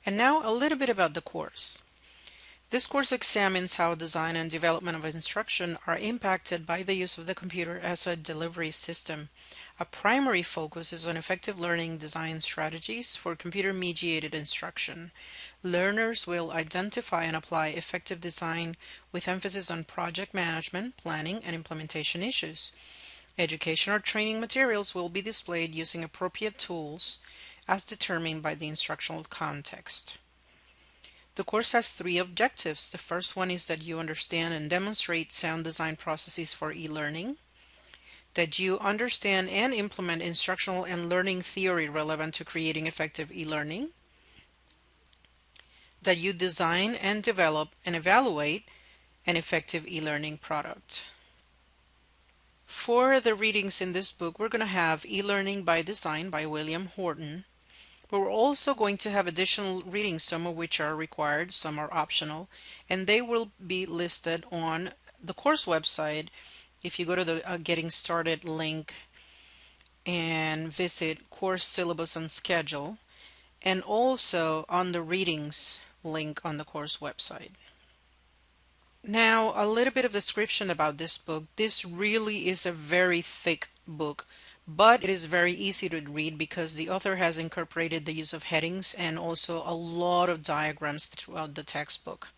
And now a little bit about the course. This course examines how design and development of instruction are impacted by the use of the computer as a delivery system. A primary focus is on effective learning design strategies for computer-mediated instruction. Learners will identify and apply effective design with emphasis on project management, planning, and implementation issues. Education or training materials will be displayed using appropriate tools as determined by the instructional context. The course has three objectives. The first one is that you understand and demonstrate sound design processes for e-learning, that you understand and implement instructional and learning theory relevant to creating effective e-learning, that you design and develop and evaluate an effective e-learning product. For the readings in this book, we're going to have E-Learning by Design by William Horton. But we're also going to have additional readings, some of which are required, some are optional, and they will be listed on the course website. If you go to the Getting Started link and visit course syllabus and schedule, and also on the readings link on the course website. Now, a little bit of description about this book. This really is a very thick book, but it is very easy to read because the author has incorporated the use of headings and also a lot of diagrams throughout the textbook.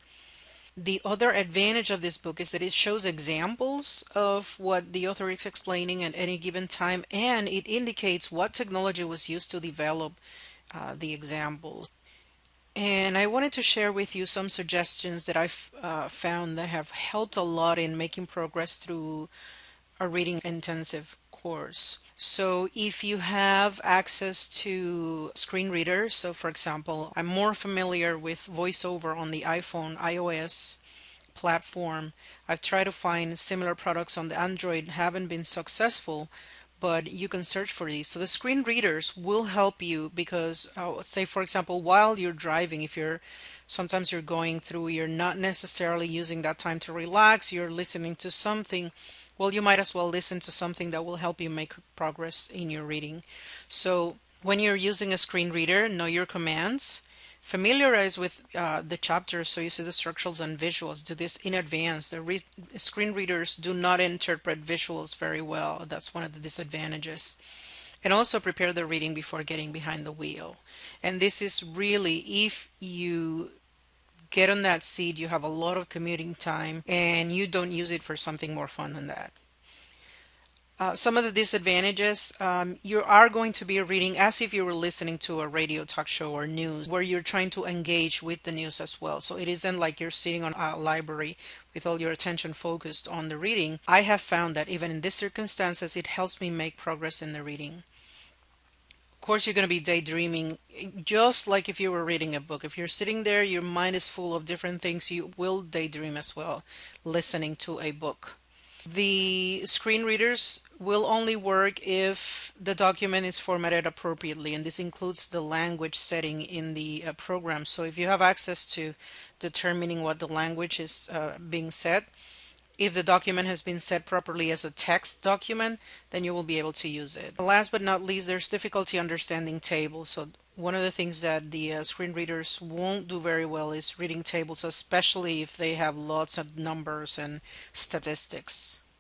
The other advantage of this book is that it shows examples of what the author is explaining at any given time, and it indicates what technology was used to develop the examples. And I wanted to share with you some suggestions that I've found that have helped a lot in making progress through a reading intensive course. So if you have access to screen readers, so for example, I'm more familiar with VoiceOver on the iPhone, iOS platform. I've tried to find similar products on the Android, haven't been successful, but you can search for these. So the screen readers will help you because, say for example, while you're driving, if you're sometimes you're going through, you're not necessarily using that time to relax, you're listening to something, well, you might as well listen to something that will help you make progress in your reading. So when you're using a screen reader, know your commands. Familiarize with the chapters so you see the structures and visuals. Do this in advance. The screen readers do not interpret visuals very well. That's one of the disadvantages. And also prepare the reading before getting behind the wheel. And this is really, if you get on that seat, you have a lot of commuting time and you don't use it for something more fun than that. Some of the disadvantages, you are going to be reading as if you were listening to a radio talk show or news where you're trying to engage with the news as well. So it isn't like you're sitting on a library with all your attention focused on the reading. I have found that even in these circumstances, it helps me make progress in the reading. Of course, you're going to be daydreaming just like if you were reading a book. If you're sitting there, your mind is full of different things, you will daydream as well listening to a book. The screen readers will only work if the document is formatted appropriately, and this includes the language setting in the program. So if you have access to determining what the language is being set, if the document has been set properly as a text document, then you will be able to use it. Last but not least, there's difficulty understanding tables. So one of the things that the screen readers won't do very well is reading tables, especially if they have lots of numbers and statistics.